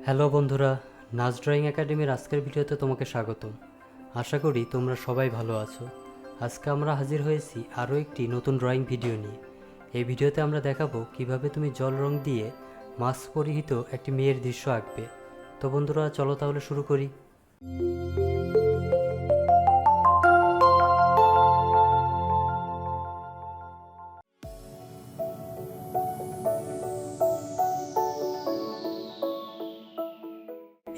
Hello বন্ধুরা, নাস drawing একাডেমির আজকের ভিডিওতে তোমাকে স্বাগতম। আশা করি তোমরা সবাই ভালো আছো। আজকে আমরা হাজির হয়েছি আরও একটি নতুন ড্রয়িং ভিডিও নিয়ে। এই ভিডিওতে আমরা দেখাবো কিভাবে তুমি জল রং দিয়ে মাস্ক পরিহিত একটি মেয়ের দৃশ্য আঁকবে। তো বন্ধুরা, চলো তাহলে শুরু করি।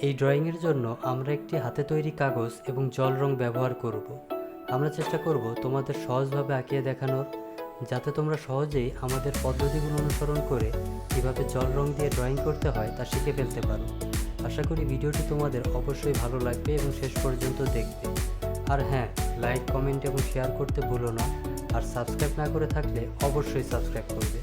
এই ড্রয়িংয়ের জন্য আমরা একটি হাতে তৈরি কাগজ এবং জল রং ব্যবহার করব। আমরা চেষ্টা করব তোমাদের সহজভাবে আঁকিয়ে দেখানোর, যাতে তোমরা সহজেই আমাদের পদ্ধতিগুলো অনুসরণ করে কীভাবে জল রং দিয়ে ড্রয়িং করতে হয় তা শিখে ফেলতে পারো। আশা করি ভিডিওটি তোমাদের অবশ্যই ভালো লাগবে এবং শেষ পর্যন্ত দেখবে। আর হ্যাঁ, লাইক, কমেন্ট এবং শেয়ার করতে ভুলো না। আর সাবস্ক্রাইব না করে থাকলে অবশ্যই সাবস্ক্রাইব করবে।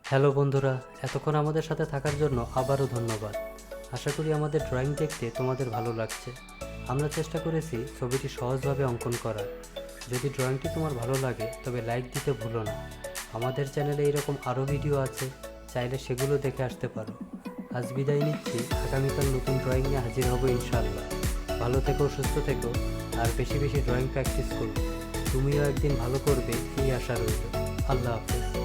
হ্যালো বন্ধুরা, এতক্ষণ আমাদের সাথে থাকার জন্য আবারও ধন্যবাদ। আশা করি আমাদের ড্রয়িং দেখতে তোমাদের ভালো লাগছে। আমরা চেষ্টা করেছি ছবিটি সহজভাবে অঙ্কন করার। যদি ড্রয়িংটি তোমার ভালো লাগে তবে লাইক দিতে ভুলো না। আমাদের চ্যানেলে এইরকম আরও ভিডিও আছে, চাইলে সেগুলো দেখে আসতে পারো। আজ বিদায় নিচ্ছি, আগামীকাল নতুন ড্রয়িং নিয়ে হাজির হব ইনশাআল্লাহ। ভালো থেকো, সুস্থ থেকো, আর বেশি বেশি ড্রয়িং প্র্যাকটিস করো। তুমিও একদিন ভালো করবে এই আশা রইল। আল্লাহ হাফেজ।